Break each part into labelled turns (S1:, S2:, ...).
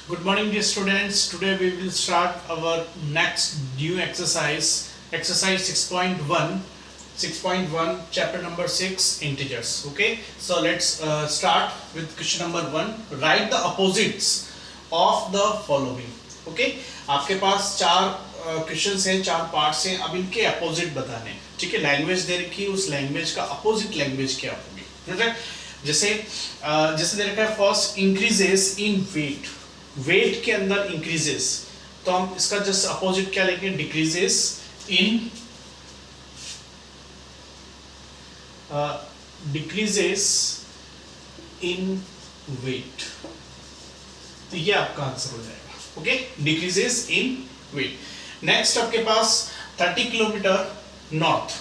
S1: Good morning, dear students. Today we will start our next new exercise, exercise 6.1, chapter number 6, integers. Okay, so let's start with question number 1. Write the opposites of the following. Okay, आपके पास चार questions हैं, चार parts हैं. अब इनके opposite बताने. ठीक है, लैंग्वेज दे रखी है, उस लैंग्वेज का अपोजिट लैंग्वेज क्या होगी. ठीक है, जैसे दे रखा है first increases in weight. Weight के अंदर इंक्रीजेस, तो हम इसका जस्ट अपोजिट क्या लेंगे, डिक्रीजेस इन वेट. तो ये आपका आंसर हो जाएगा. Okay, decreases in weight. Next आपके पास 30 किलोमीटर नॉर्थ,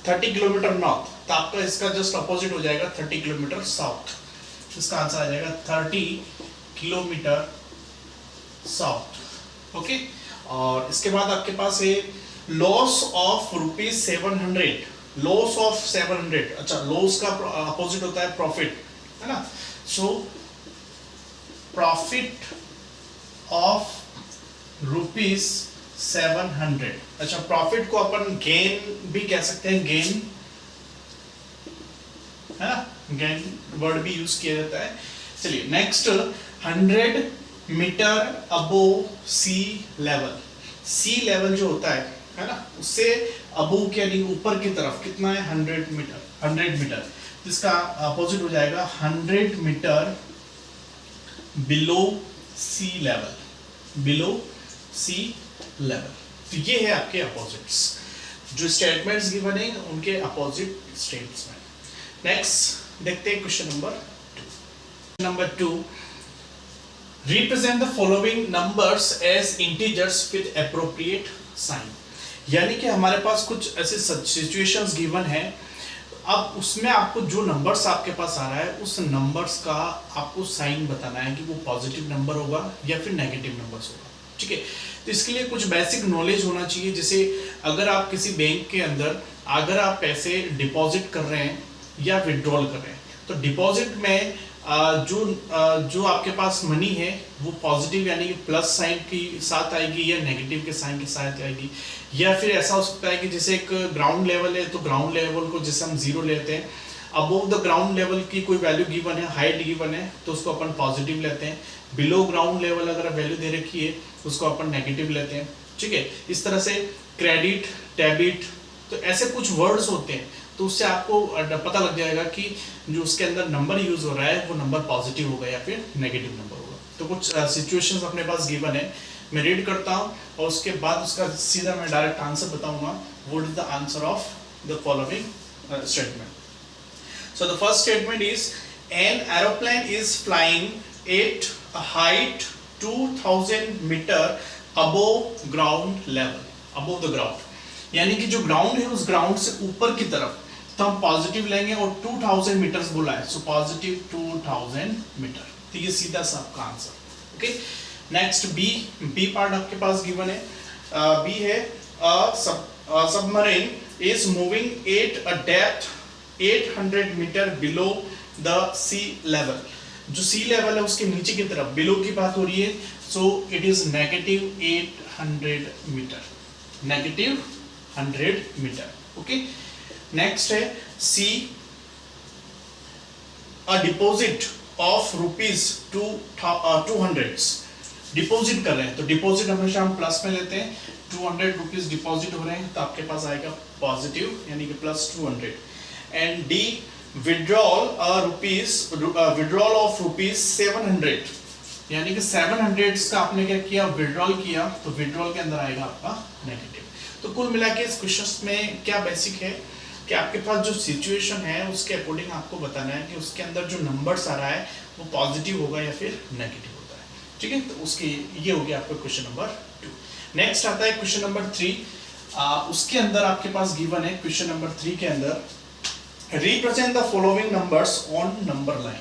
S1: 30 किलोमीटर नॉर्थ, तो आपका इसका जस्ट अपोजिट हो जाएगा 30 किलोमीटर साउथ. इसका आंसर आ जाएगा 30 किलोमीटर साउथ. ओके, और इसके बाद आपके पास है लॉस ऑफ ₹700. Loss of 700. अच्छा, लॉस का अपोजिट होता है प्रॉफिट, है ना. So profit of ₹700. अच्छा, प्रॉफिट को अपन गेन भी कह सकते हैं, गेन, है ना, गेन वर्ड भी यूज किया जाता है. चलिए नेक्स्ट, 100 मीटर अबोव सी लेवल. सी लेवल जो होता है ना, उससे अबोव यानी ऊपर की तरफ कितना है, 100 मीटर. 100 मीटर, इसका अपोजिट हो जाएगा 100 मीटर बिलो सी लेवल. बिलो सी लेवल. तो ये है आपके अपोजिट्स, जो स्टेटमेंट्स गिवन है उनके अपोजिट स्टेटमेंट. नेक्स्ट देखते हैं question number 2. Represent the following numbers as integers with appropriate sign. यानी कि हमारे पास कुछ ऐसे सिचुएशंस गिवन है. अब उसमें आपको जो नंबर्स आपके पास आ रहा है, उस नंबर्स का आपको साइन बताना है कि वो पॉजिटिव नंबर होगा या फिर नेगेटिव नंबर्स होगा. ठीक है, तो इसके लिए कुछ बेसिक नॉलेज होना चाहिए. जैसे अगर आप किसी बैंक के अंदर अगर आप पैसे डिपॉजिट कर रहे हैं या विड्रॉल कर रहे हैं, तो डिपॉजिट में जो आपके पास मनी है वो पॉजिटिव यानी कि प्लस साइन के साथ आएगी या नेगेटिव के साइन के साथ आएगी. या फिर ऐसा हो सकता है कि जैसे एक ग्राउंड लेवल है, तो ग्राउंड लेवल को जैसे हम 0 लेते हैं, अबोव द ग्राउंड लेवल की कोई वैल्यू गिवन है, हाइट गिवन है, तो उसको अपन पॉजिटिव लेते हैं. बिलो ग्राउंड लेवल अगर वैल्यू दे रखी है, उसको अपन नेगेटिव लेते हैं. ठीक है, इस तरह से क्रेडिट, डेबिट, तो ऐसे कुछ वर्ड्स होते हैं, तो उससे आपको पता लग जाएगा कि जो उसके अंदर नंबर यूज हो रहा है वो नंबर पॉजिटिव होगा या फिर नेगेटिव नंबर होगा. तो कुछ सिचुएशंस अपने पास गिवन है, मैं रीड करता हूं और उसके बाद उसका सीधा मैं डायरेक्ट आंसर बताऊंगा. What is the answer of the following statement. So the first statement is an aeroplane is flying at a height 2000 metre above ground level. Above the ground यानी कि जो ग्राउंड है उस ग्राउंड से ऊपर की तरफ, तो हम पॉजिटिव लेंगे और 2000 मीटर्स बोला है, सो पॉजिटिव 2000 मीटर. तो ये सीधा सा आपका answer. Okay, next B part आपके पास गिवन है. बी है submarine is moving at a depth 800 metre below the sea level. जो सी लेवल है उसके नीचे की तरफ बिलो की बात हो रही है, so it is negative 800 metre. Negative 100 metre. Okay, next है C, a deposit of ₹200. Deposit कर रहे हैं, तो डिपॉजिट हमेशा हम प्लस में लेते हैं. 200 रुपीज डिपॉजिट हो रहे हैं, तो आपके पास आएगा पॉजिटिव यानी कि plus 200. And D, withdrawal of ₹700 यानी कि 700 का आपने क्या किया, विड्रॉल किया, तो विड्रॉल के अंदर आएगा आपका नेगेटिव. तो कुल मिला के इस क्वेश्चन में क्या बेसिक है कि आपके पास जो सिचुएशन है उसके अकॉर्डिंग आपको बताना है कि उसके अंदर जो नंबर्स आ रहा है वो पॉजिटिव होगा या फिर नेगेटिव होता है. ठीक है, तो उसकी ये हो गया आपका क्वेश्चन नंबर 2. नेक्स्ट आता है क्वेश्चन नंबर 3. उसके अंदर आपके पास गिवन है क्वेश्चन नंबर 3 के अंदर, represent the following numbers on number line.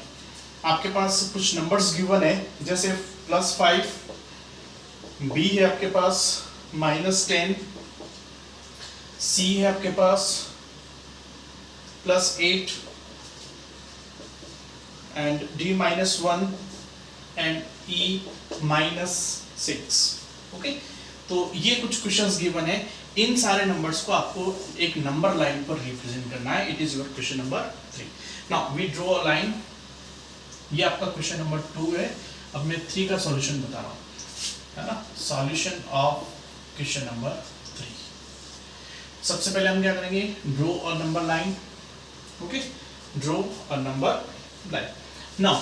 S1: आपके पास कुछ नंबर्स गिवन है, जैसे +5, बी है आपके पास -10, सी है आपके पास +8 and d -1 and E -6। Okay, तो ये कुछ क्वेश्चंस गिवन है। इन सारे नंबर्स को आपको एक नंबर लाइन पर रिप्रेजेंट करना है। It is your question number 3। Now we draw a line. ये आपका क्वेश्चन नंबर 2 है। अब मैं 3 का सॉल्यूशन बता रहा हूँ, है ना। Solution of question number 3। सबसे पहले हम क्या करेंगे, draw a number line. Okay, draw a number line. Now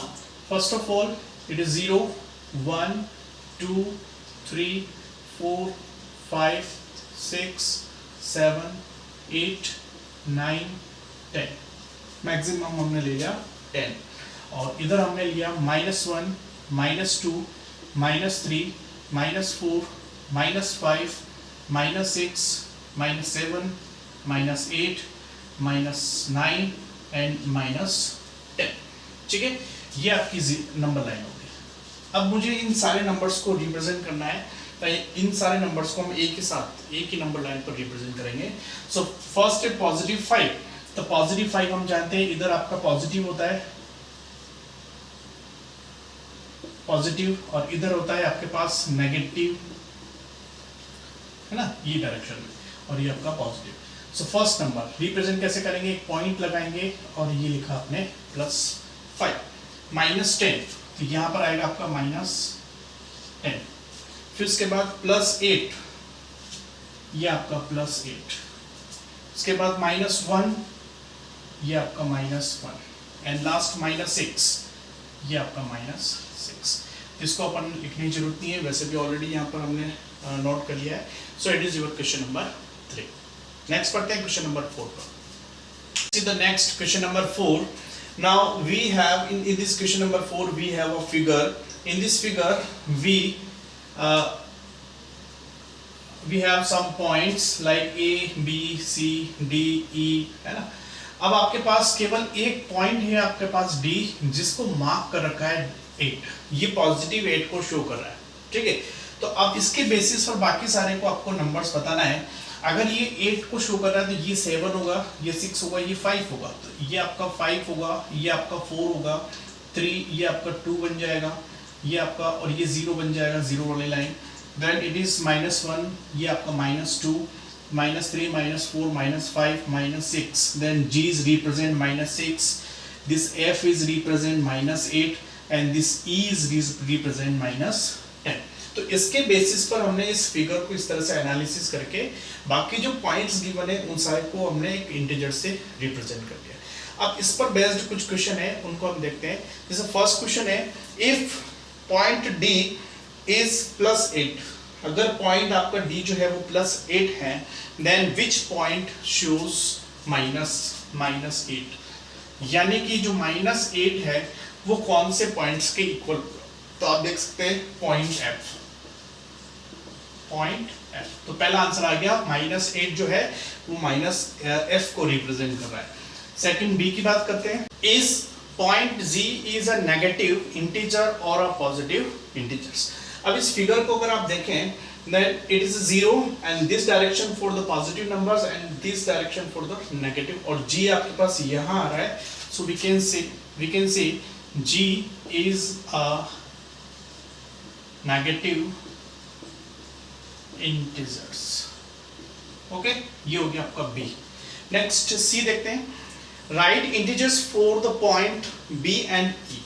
S1: first of all it is 0 1 2 3 4 5 6 7 8 9 10। Maximum हमने ले लिया 10, और इधर हमने लिया -1 -2 -3 -4 -5 -6 -7 -8 -9 एंड -10। ठीक है, ये आपकी नंबर लाइन होगी। अब मुझे इन सारे नंबर्स को रिप्रेजेंट करना है, तो इन सारे नंबर्स को हम एक ही साथ एक ही नंबर लाइन पर रिप्रेजेंट करेंगे। सो फर्स्ट है +5। तो +5 हम जानते हैं, इधर आपका पॉजिटिव होता है, पॉजिटिव, और इधर होता है आपके पास नेगेटिव, है ना, ये डायरेक्शन में, और ये आपका positive. So first number represent कैसे करेंगे, एक पॉइंट लगाएंगे और ये लिखा आपने +5। -10, तो यहाँ पर आएगा आपका -10। फिर उसके बाद +8, ये आपका +8। उसके बाद -1, ये आपका -1, एंड लास्ट -6, ये आपका -6। इसको अपन लिखने की जरूरत नहीं है, वैसे भी ऑलरेडी यहाँ पर हमने नोट कर लिया है। So it is your question number 3। Next पढ़ते हैं क्वेश्चन नंबर 4 पर। See the next question number 4. Now we have in this question number 4 we have a figure. In this figure we have some points like A, B, C, D, E, है ना। अब आपके पास केवल एक point है आपके पास D, जिसको mark कर रखा है 8। ये पॉजिटिव 8 को शो कर रहा है, ठीक है। तो अब इसके बेसिस पर बाकी सारे को आपको नंबर्स बताना है। अगर ये 8 को शो कर रहा है तो ये 7 होगा, ये 6 होगा, ये 5 होगा, तो ये आपका 5 होगा, ये आपका 4 होगा, 3, ये आपका 2 बन जाएगा, ये आपका, और ये 0 बन जाएगा, 0 वाली लाइन। देन इट इज -1, ये आपका -2, -3, -4, -5, -6। Then G is represent -6, this F is represent -8, and this E is represent -10। तो इसके बेसिस पर हमने इस फिगर को इस तरह से एनालिसिस करके बाकी जो पॉइंट्स गिवन है उन सारे को हमने एक इंटीजर से रिप्रेजेंट कर दिया। अब इस पर बेस्ड कुछ क्वेश्चन है, उनको हम देखते हैं। जैसे फर्स्ट क्वेश्चन है, इफ पॉइंट D इज +8, अगर पॉइंट आपका D जो है वो +8 है, देन विच पॉइंट शोज -8, यानी कि जो -8 है वो कौन से पॉइंट्स के इक्वल। तो आप देख सकते हैं पॉइंट F, पॉइंट F। तो पहला आंसर आ गया, -8 जो है वो -F को रिप्रेजेंट कर रहा है। सेकंड B की बात करते हैं, is point G is a negative integer और अ पॉजिटिव इंटीजर्स। अब इस फिगर को अगर आप देखें, then it is 0 and this direction for the positive numbers and this direction for the negative, और G आपके पास यहाँ आ रहा है। so we can say G is a negative integers। Okay, ये हो गया आपका B। नेक्स्ट C देखते हैं, right integers for the point B and E।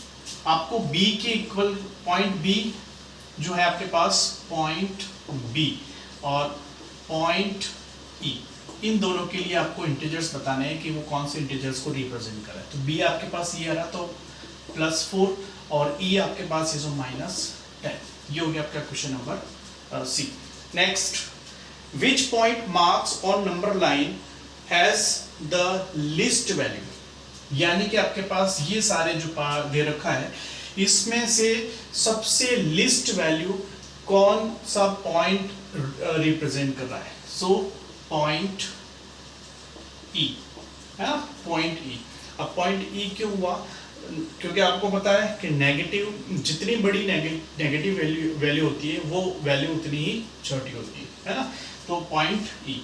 S1: आपको B के इक्वल पॉइंट B जो है आपके पास पॉइंट B और पॉइंट E, इन दोनों के लिए आपको इंटीजर्स बताने हैं कि वो कौन से इंटीजर्स को रिप्रेजेंट कर रहा है। तो B आपके पास ये आ रहा, तो +4, और E आपके पास ये जो -10। ये हो गया आपका question number C। Next, which point marks on number line has the least value, यानी कि आपके पास ये सारे जो दे रखा है इसमें से सबसे लिस्ट वैल्यू कौन सा पॉइंट रिप्रेजेंट कर रहा है। सो पॉइंट E है ना, पॉइंट E। अब पॉइंट E क्यों हुआ, क्योंकि आपको पता है कि नेगेटिव, जितनी बड़ी नेगेटिव वैल्यू होती है वो वैल्यू उतनी ही छोटी होती है ना। तो पॉइंट E।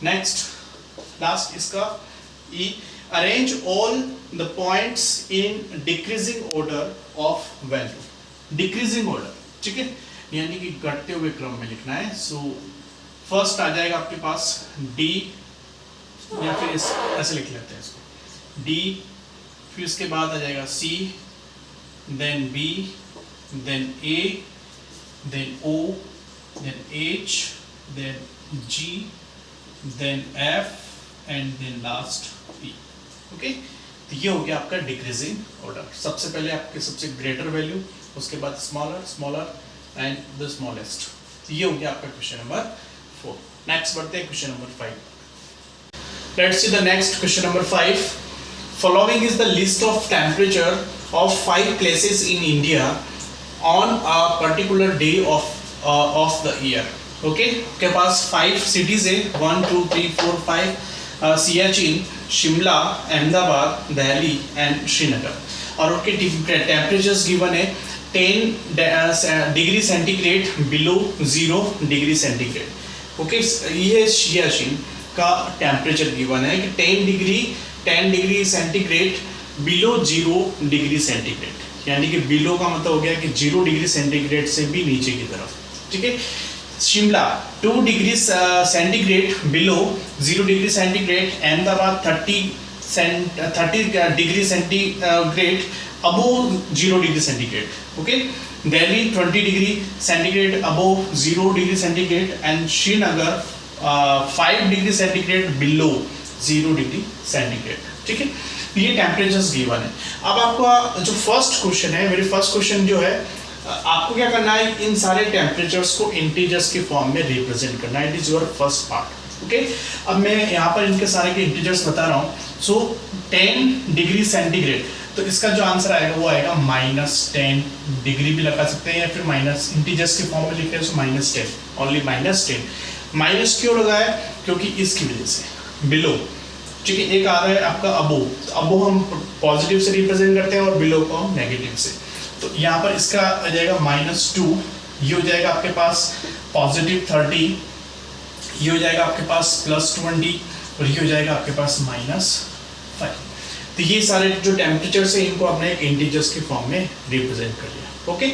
S1: नेक्स्ट, लास्ट इसका E, arrange all the points in decreasing order of value, decreasing order, ठीक है, यानी कि घटते हुए क्रम में लिखना है। सो फर्स्ट आ जाएगा आपके पास डी, या फिर ऐसे लिख लेते हैं इसको डी, फिर उसके बाद आ जाएगा C, then B, then A, then O, then H, then G, then F and then last P. Okay, तो ये हो गया आपका डिक्रीजिंग ऑर्डर। सबसे पहले आपके सबसे ग्रेटर वैल्यू, उसके बाद smaller, smaller and the smallest. तो ये हो गया आपका क्वेश्चन नंबर 4। नेक्स्ट बढ़ते हैं question number 5। Let's see the next question number 5। Following is the list of temperature of 5 places in India on a particular day of the year. Okay, के पास 5 cities है, 1 2 3 4 5, Siachen, Shimla, Ahmedabad, Delhi and Srinagar, और उनके temperatures given है 10 degree centigrade below 0 degree centigrade. Okay, ये सियाचिन का temperature given है कि 10 degree centigrade below 0 degree centigrade, यानी कि बिलो का मतलब हो गया कि 0 डिग्री सेंटीग्रेड से भी नीचे की तरफ, ठीक है। Shimla 2 degree centigrade below 0 degree centigrade, Ahmedabad 30 degree centigrade above 0 degree centigrade, okay, Delhi 20 degree centigrade above 0 degree centigrade and Srinagar 5 degree centigrade below 0 degree centigrade, ठीक है। ये टेम्परेचर्स गिवन है। अब आपका जो फर्स्ट क्वेश्चन है, मेरी फर्स्ट क्वेश्चन जो है, आपको क्या करना है, इन सारे टेम्परेचर्स को इंटीजर्स के फॉर्म में रिप्रेजेंट करना है। It is your first part, okay. अब मैं यहाँ पर इनके सारे के इंटीजर्स बता रहा हूँ। सो 10 डिग्री सेंटीग्रेड, तो इसका जो आंसर आएगा वो आएगा -10 डिग्री भी लगा सकते हैं, या फिर माइनस इंटीजर्स के फॉर्म में लिखते हैं, सो -10, ओनली -10। माइनस क्यों लगा है? क्योंकि इसकी वजह से बिलो, ठीक है। एक आ रहा है आपका अबो, तो अबो हम पॉजिटिव से रिप्रेजेंट करते हैं और बिलो को हम नेगेटिव से। तो यहाँ पर इसका आ जाएगा -2, ये हो जाएगा आपके पास +30, ये हो जाएगा आपके पास +20, और ये हो जाएगा आपके पास -5। तो ये सारे जो टेम्परेचर है इनको आपने एक इंटीजर्स के फॉर्म में रिप्रेजेंट कर लिया, ओके।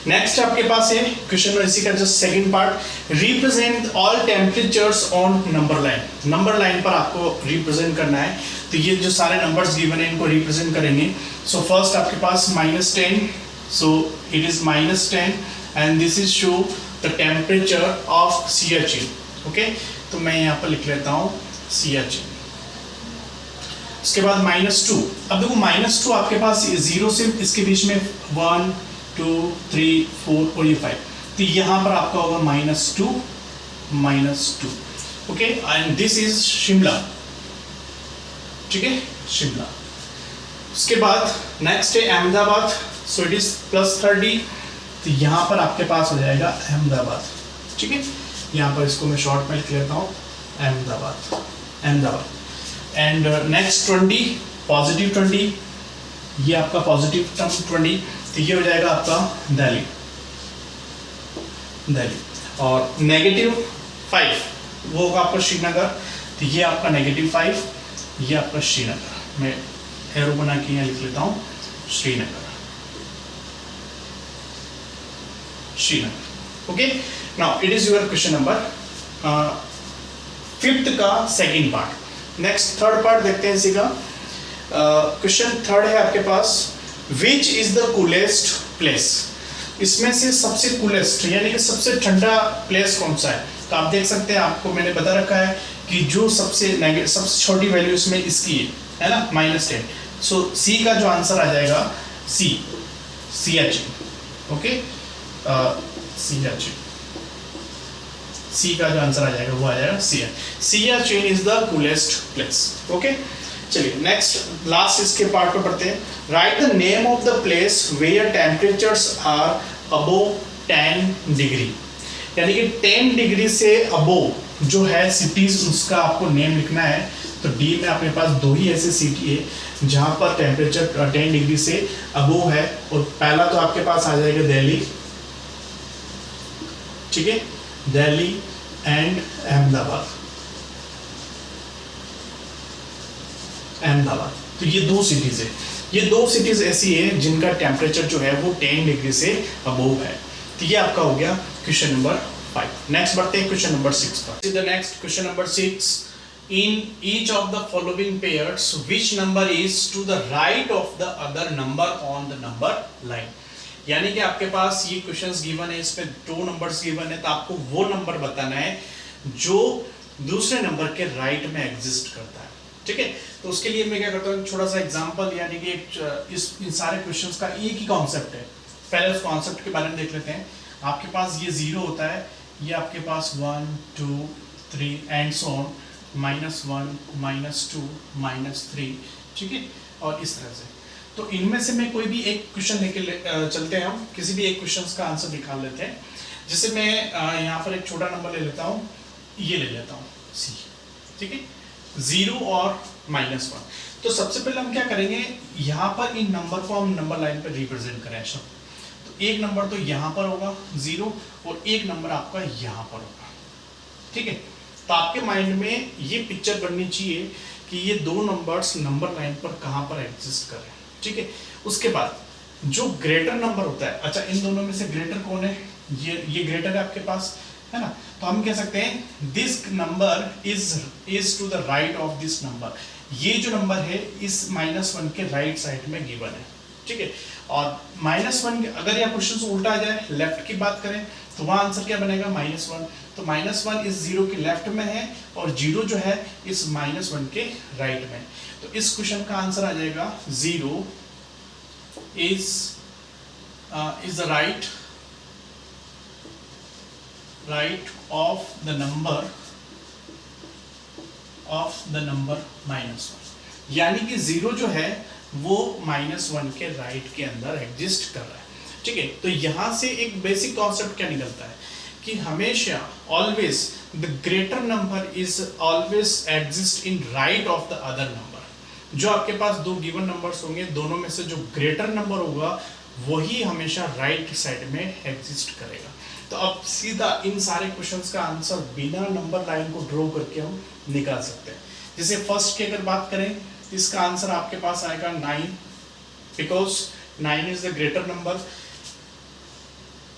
S1: नेक्स्ट आपके पास है क्वेश्चन इसी का just second part, represent all temperatures on number line. Number line पर आपको रिप्रेजेंट करना है, तो ये जो सारे नंबर्स गिवन है इनको रिप्रेजेंट करेंगे। सो फर्स्ट आपके पास -10, so it is -10 and this is show the temperature of Siachen, okay। तो मैं यहाँ पर लिख लेता हूँ Siachen। उसके बाद -2, अब देखो -2 आपके पास 0 से इसके बीच में 1 2 3 4 और ये 5, तो यहाँ पर आपका होगा -2, okay. And this is Shimla, ठीक है, शिमला। उसके बाद नेक्स्ट है अहमदाबाद, सो इट इज +30, तो यहाँ पर आपके पास हो जाएगा अहमदाबाद, ठीक है। यहाँ पर इसको मैं शॉर्ट में लिख लेता हूँ अहमदाबाद। एंड नेक्स्ट 20, +20, ये आपका +20, तो ये हो जाएगा आपका दिल्ली। और -5 वो होगा आपका श्रीनगर, तो ये आपका -5, ये आपका श्रीनगर। मैं एरो बना के यहाँ लिख लेता हूँ Srinagar, okay. Now it is your question number 5th का second part. Next third part देखते हैं इसी का। क्वेश्चन थर्ड है आपके पास, which is the coolest place. इसमें से सबसे कूलेस्ट यानी कि सबसे ठंडा प्लेस कौन सा है? तो आप देख सकते हैं, आपको मैंने बता रखा है कि जो सबसे छोटी वैल्यू इसमें इसकी है ना, -10। सो सी का जो आंसर आ जाएगा सियाचिन, ओके। सी का जो आंसर आ जाएगा वो आ जाएगा Siachen is the coolest place, okay. चलिए नेक्स्ट लास्ट इसके पार्ट पे पढ़ते हैं। Right the name of the place where temperatures are above 10 degree, यानी कि 10 डिग्री से अबोव जो है सिटीज, उसका आपको नेम लिखना है। तो डी में अपने पास 2 ही ऐसे सिटी है जहाँ पर टेम्परेचर 10 डिग्री से अबोव है, और पहला तो आपके पास आ जाएगा दिल्ली, ठीक है, दिल्ली एंड अहमदाबाद। तो ये 2 सिटीज है। ये 2 सिटीज ऐसी है जिनका टेम्परेचर जो है वो 10 डिग्री से अबोव है। तो ये आपका हो गया क्वेश्चन नंबर 5। नेक्स्ट बढ़ते हैं क्वेश्चन नंबर 6 पर। The next question number 6, in each of the following pairs which number is to the right of the other number on the number line. यानी कि आपके पास ये क्वेश्चंस गिवन है, इसमें 2 numbers given है, तो आपको वो नंबर बताना है जो दूसरे नंबर के राइट में एग्जिस्ट करता है। ठीक है, तो उसके लिए मैं क्या करता हूँ, छोटा सा एग्जांपल, यानी कि इन सारे क्वेश्चंस का एक ही कॉन्सेप्ट है। पहले उस कॉन्सेप्ट के बारे में देख लेते हैं। आपके पास ये 0 होता है, ये आपके पास 1 2 3 एंड सो ऑन, -1 -2 -3, ठीक है, और इस तरह से। तो इनमें से मैं कोई भी एक क्वेश्चन लेके चलते हैं, हम किसी भी एक क्वेश्चन का आंसर निकाल लेते हैं। जैसे मैं यहाँ पर एक छोटा नंबर ले लेता हूँ, ये ले लेता हूँ C, ठीक है, 0 और -1। तो सबसे पहले हम क्या करेंगे, यहाँ पर इन नंबर को हम नंबर लाइन पर रिप्रेजेंट करें। तो एक नंबर तो यहाँ पर होगा 0 और एक नंबर आपका यहाँ पर होगा। ठीक है, तो आपके माइंड में ये पिक्चर बननी चाहिए कि ये 2 नंबर्स नंबर लाइन पर कहाँ पर एग्जिस्ट कर रहे हैं। ठीक है, उसके बाद जो ग्रेटर नंबर होता है, अच्छा इन दोनों में से ग्रेटर कौन है, ये ग्रेटर है आपके पास, है ना। तो हम कह सकते हैं this number is to the right of this number. ये जो नंबर है इस -1 के राइट साइड में गिवन है। ठीक है, और -1 अगर यह क्वेश्चन उल्टा आ जाए, लेफ्ट की बात करें, तो वहाँ आंसर क्या बनेगा, -1। तो -1 इस 0 के लेफ्ट में है और 0 जो है इस -1 के राइट में। तो इस क्वेश्चन का आंसर आ जाएगा 0 is the right of the number -1। यानी कि 0 जो है वो -1 के राइट के अंदर एग्जिस्ट कर रहा है। ठीक है, तो यहां से एक बेसिक कॉन्सेप्ट क्या निकलता है कि हमेशा always the greater number is always exist in right of the other number. जो आपके पास 2 गिवन नंबर्स होंगे, दोनों में से जो ग्रेटर नंबर होगा वही हमेशा राइट साइड में एग्जिस्ट करेगा। तो अब सीधा इन सारे क्वेश्चंस का आंसर बिना नंबर लाइन को ड्रॉ करके हम निकाल सकते हैं। जैसे फर्स्ट की अगर बात करें, इसका आंसर आपके पास आएगा 9, because 9 is the greater number.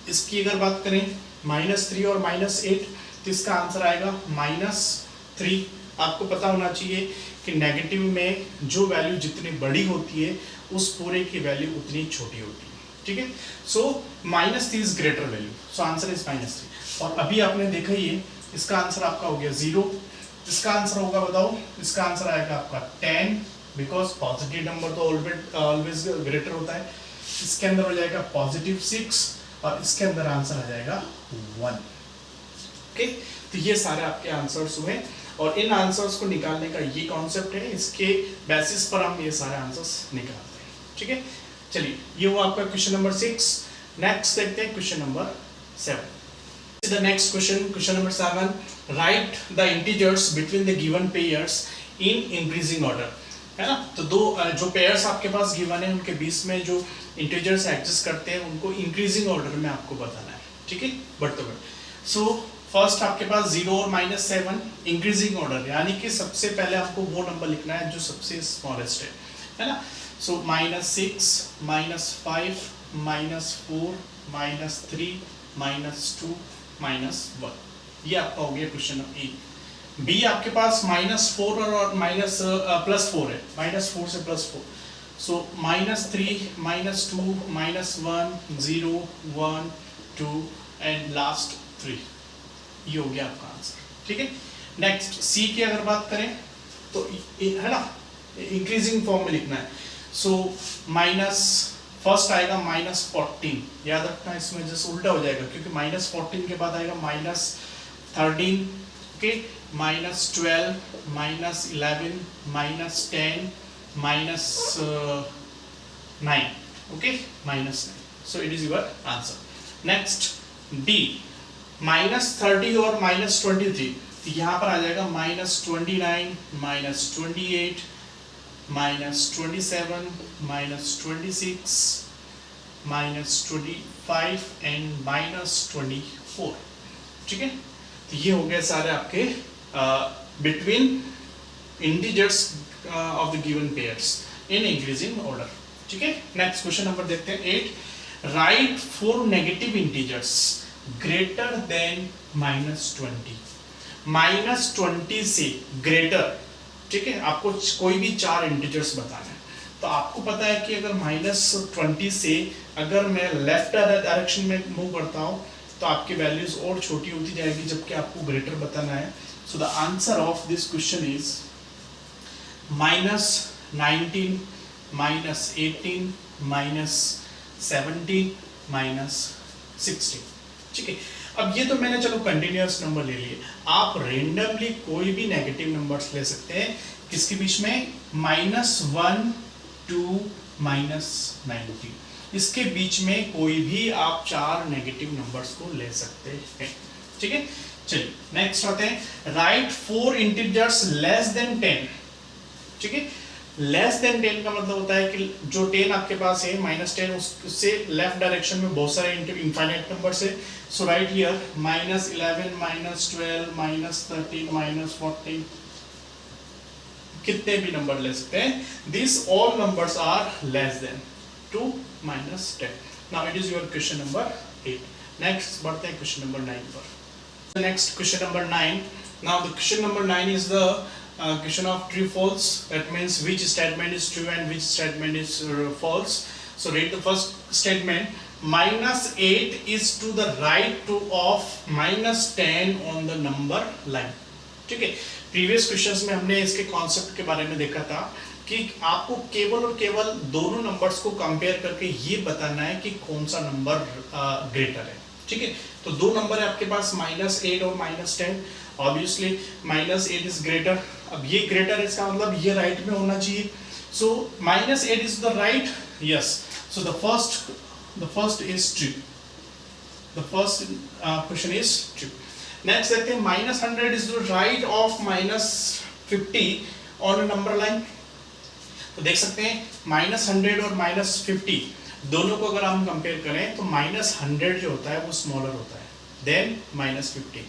S1: इसकी अगर बात करें -3 और -8, तो इसका आंसर आएगा -3। आपको पता होना चाहिए कि नेगेटिव में जो वैल्यू जितनी बड़ी होती है उस पूरे की वैल्यू उतनी छोटी होती है। ठीक है, सो -3 is greater value, so answer is -3। और अभी आपने देखा ही है, इसका आंसर आपका हो गया 0। इसका आंसर होगा, बताओ, इसका आंसर आएगा आपका 10, बिकॉज पॉजिटिव नंबर तो ऑलवेज ग्रेटर होता है। इसके अंदर हो जाएगा +6 और इसके अंदर आंसर आ जाएगा 1। ओके, तो ये सारे आपके आंसर्स हुए और इन आंसर्स को निकालने का ये कॉन्सेप्ट है, इसके बेसिस पर हम ये सारे आंसर्स निकालते हैं। ठीक है, चलिए, ये हुआ आपका क्वेश्चन नंबर 6। नेक्स्ट देखते हैं question number 7। The next question number 7, write the integers between the given pairs in increasing order, है ना। तो दो जो पेयर्स आपके पास गिवन है उनके बीच में जो इंटीजर्स एग्जिस्ट करते हैं उनको इंक्रीजिंग ऑर्डर में आपको बताना है। ठीक है, बढ़ते हुए। सो फर्स्ट आपके पास 0 और -7 इंक्रीजिंग ऑर्डर, यानी कि सबसे पहले आपको वो नंबर लिखना है जो सबसे स्मॉलेस्ट है ना। सो -6 -5 -4 -3 -2 -1, ये आपका हो गया क्वेश्चन नंबर ए। बी आपके पास -4 और +4 है, -4 से +4। सो -3 -2 -1 0 1 2 एंड लास्ट 3, ये हो गया आपका आंसर। ठीक है, नेक्स्ट सी की अगर बात करें तो है ना, इंक्रीजिंग फॉर्म में लिखना है। सो फर्स्ट आएगा -14, याद रखना, इसमें जैसे उल्टा हो जाएगा क्योंकि -14 के बाद आएगा -13, okay, -12 -11 -10 -9, okay, -9। So it is your answer. Next D, -30 और -23, यहाँ पर आ जाएगा -29 -28 -27 -26 -25 एंड -24। ठीक है, तो ये हो गए सारे आपके between integers of the given pairs in increasing order. ठीक है, नेक्स्ट क्वेश्चन नंबर देखते हैं 8। Right 4 negative integers greater than -20। -20 से ग्रेटर, ठीक है, आपको कोई भी 4 इंटीजर्स बताना है। तो आपको पता है कि अगर -20 से अगर मैं लेफ्ट डायरेक्शन में मूव करता हूँ तो आपकी वैल्यूज और छोटी होती जाएगी, जबकि आपको ग्रेटर बताना है। सो the answer of this question is -19, -18, -17, -16। ठीक है, अब ये तो मैंने चलो कंटिन्यूअस नंबर ले लिए, आप रेंडमली कोई भी नेगेटिव नंबर्स ले सकते हैं। किसके बीच में? -1 to -19, इसके बीच में कोई भी आप 4 नेगेटिव नंबर्स को ले सकते हैं। ठीक है, चलिए नेक्स्ट आते हैं। Right 4 integers less than 10। ठीक है, लेस देन 10 का मतलब होता है कि जो 10 आपके पास है -10, उससे लेफ्ट डायरेक्शन में बहुत सारे इनफाइनाइट नंबर्स है। सो राइट हियर -11, -12, -13, -14, कितने भी नंबर ले सकते हैं। This all numbers are less than to -10। Now it is your question number 8। Next बढ़ते हैं क्वेश्चन नंबर 9 पर। Next question number 9। Now the question number 9 is the question of true false. That means which statement is true and which statement is false. So read the first statement. -8 is to the right to of -10 on the number line. ठीक है, previous questions में हमने इसके concept के बारे में देखा था कि आपको केवल और केवल दोनों नंबर्स को कंपेयर करके ये बताना है कि कौन सा नंबर ग्रेटर है। ठीक है, तो दो नंबर है आपके पास -8 और -10। Obviously -8 is greater. अब ये ग्रेटर है, इसका मतलब ये राइट में होना चाहिए। सो -8 is the right, yes. So the first is true. The first question is true. Next देखते हैं -100 is the right of -50 on a number line. तो देख सकते हैं -100 और -50 दोनों को अगर हम कंपेयर करें तो -100 जो होता है वो स्मॉलर होता है देन -50।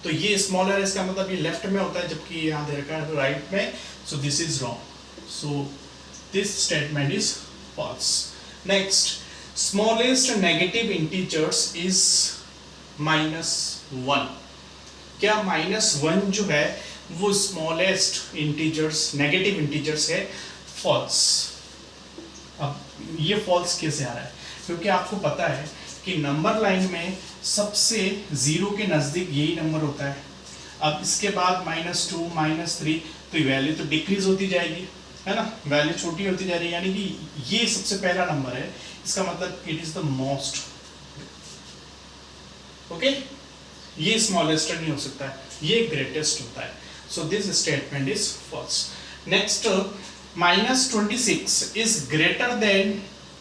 S1: तो ये स्मॉलर है, इसका मतलब ये लेफ्ट में होता है, जबकि यहाँ दे रखा है राइट में। So this is wrong. So this statement is false. Next, smallest negative integers is -1। क्या -1 जो है वो स्मॉलेस्ट इंटीजर्स, नेगेटिव इंटीजर्स है? फॉल्स। अब ये फॉल्स कैसे आ रहा है? क्योंकि आपको पता है कि नंबर लाइन में सबसे 0 के नज़दीक यही नंबर होता है। अब इसके बाद -2, -3, तो ये वैल्यू तो डिक्रीज होती जाएगी, है ना, वैल्यू छोटी होती जा रही है। यानी कि ये सबसे पहला नंबर है, इसका मतलब it is the most. Okay, ये स्मॉलेस्ट नहीं हो सकता है, ये ग्रेटेस्ट होता है। So this statement is false. Next, -26 is greater than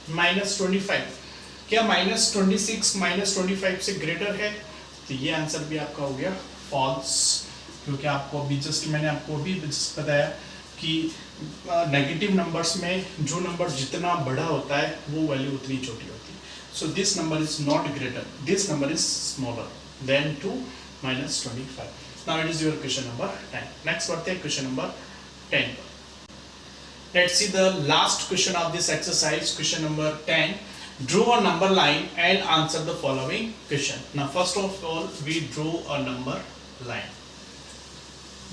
S1: -25। क्या -26 -25 से ग्रेटर है? तो ये आंसर भी आपका हो गया फॉल्स, क्योंकि आपको अभी जस्ट मैंने आपको अभी बताया कि नेगेटिव नंबर्स में जो नंबर जितना बड़ा होता है वो वैल्यू उतनी छोटी होती है। So this number is not greater, this number is smaller than to -25। Now it is your question number 10। Next बढ़ते हैं क्वेश्चन नंबर 10 पर। Let's see the last question of this exercise, question number 10. Draw a number line and answer the following question. Now first of all we draw a number line.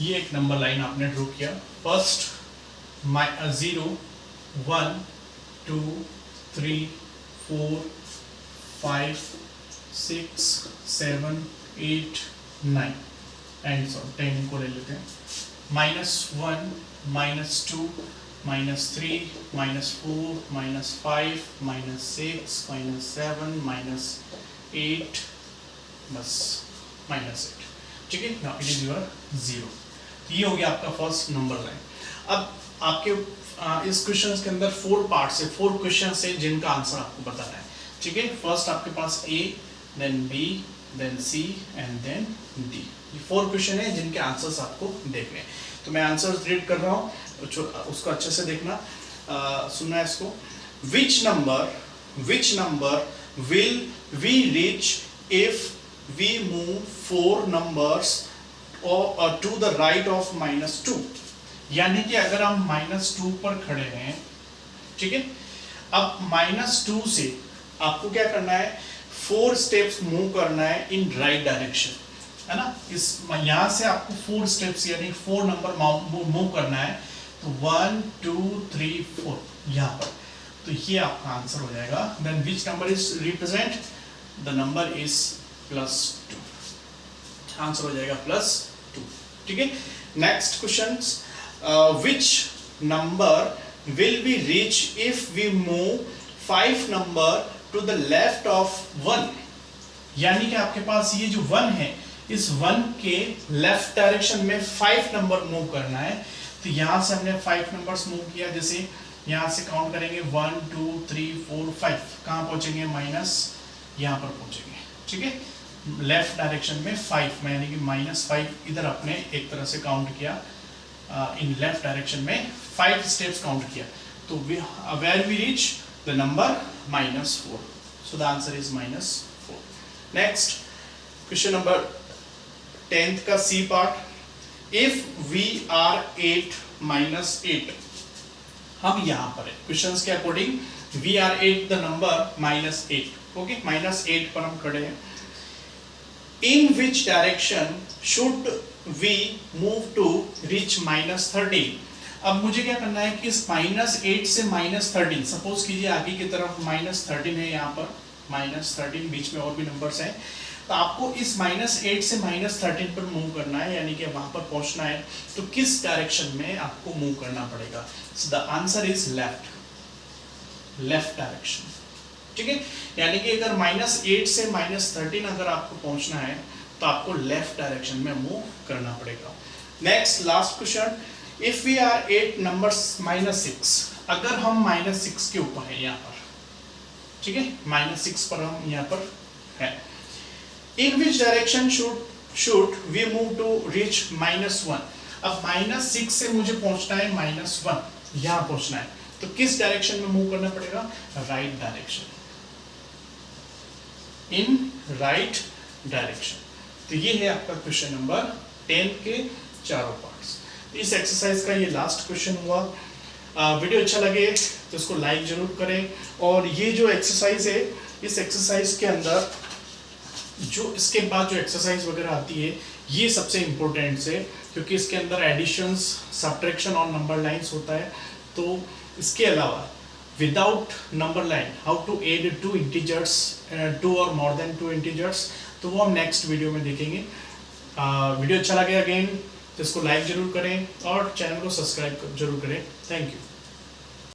S1: ये एक number line आपने draw किया। First 0, 1, 2, 3, 4, 5, 6, 7, 8, 9 and so 10 को ले लेते हैं। -1, -2, -3, -4, -5, -6, -7, -8, बस -8। ठीक है, नाउ इट इज योर 0। ये हो गया आपका फर्स्ट नंबर लाइन। अब आपके इस क्वेश्चन के अंदर 4 पार्ट्स है, 4 क्वेश्चन है जिनका आंसर आपको बताना है। ठीक है, फर्स्ट आपके पास A, then B, then C and then D। ये 4 क्वेश्चन है जिनके आंसर्स आपको देखने हैं। तो मैं आंसर्स रीड कर रहा हूँ, उसको अच्छे से देखना, सुनना है इसको। Which number will we reach if we move 4 numbers to the right of -2? यानी कि अगर हम -2 पर खड़े हैं, ठीक है, अब -2 से आपको क्या करना है, 4 स्टेप्स मूव करना है इन राइट डायरेक्शन, है ना। इस यहाँ से आपको 4 स्टेप्स यानी 4 नंबर मूव करना है, तो 1 2 3 4 यहाँ पर, तो ये आपका आंसर हो जाएगा। Then which number is represent, the number is +2, answer हो जाएगा +2, ठीक है। Next question, which number will we reach if we move 5 number to the left of 1, यानी कि आपके पास ये जो 1 है, इस 1 के लेफ्ट डायरेक्शन में 5 नंबर मूव करना है। तो यहाँ से हमने 5 नंबर्स मूव किया, जैसे यहाँ से काउंट करेंगे 1 2 3 4 5, कहाँ पहुँचेंगे, माइनस यहाँ पर पहुँचेंगे, ठीक है। लेफ्ट डायरेक्शन में 5 में, यानी कि -5 इधर आपने एक तरह से काउंट किया, इन लेफ्ट डायरेक्शन में 5 स्टेप्स काउंट किया, तो where we reach the number -4, so the answer is -4। Next question number 10th का C part, if we are 8 -8, हम यहाँ पर है क्वेश्चंस के according, we are 8 the number -8, okay, -8 पर हम खड़े हैं। In which direction should we move to reach -13? अब मुझे क्या करना है कि इस -8 से -13, सपोज कीजिए आगे की तरफ -13 है, यहाँ पर -13, बीच में और भी नंबर्स हैं, तो आपको इस -8 से -13 पर मूव करना है, यानी कि वहां पर पहुंचना है, तो किस डायरेक्शन में आपको मूव करना पड़ेगा, सो the answer is left direction, ठीक है। यानी कि अगर -8 से -13 अगर आपको पहुंचना है, तो आपको लेफ्ट डायरेक्शन में मूव करना पड़ेगा। Next last question, if we are 8 numbers -6, अगर हम -6 के ऊपर है यहाँ पर, ठीक है, -6 पर हम यहाँ पर है, in which direction should we move to reach -1? अब -6 से मुझे पहुंचना है -1, यहाँ पहुंचना है, तो किस डायरेक्शन में मूव करना पड़ेगा, right direction, in right direction. तो ये है आपका क्वेश्चन नंबर 10 के चारों पार्ट्स। इस एक्सरसाइज का ये लास्ट क्वेश्चन हुआ। वीडियो अच्छा लगे तो इसको लाइक जरूर करें, और ये जो एक्सरसाइज है, इस एक्सरसाइज के अंदर जो इसके बाद जो एक्सरसाइज वगैरह आती है, ये सबसे इम्पोर्टेंट है, क्योंकि इसके अंदर एडिशंस, सब्ट्रैक्शन और नंबर लाइंस होता है। तो इसके अलावा without number line, how to add 2 integers, 2 और मोर देन 2 इंटीजर्स, तो वो हम नेक्स्ट वीडियो में देखेंगे। वीडियो अच्छा लगे अगेन तो इसको लाइक जरूर करें और चैनल को सब्सक्राइब जरूर करें। Thank you.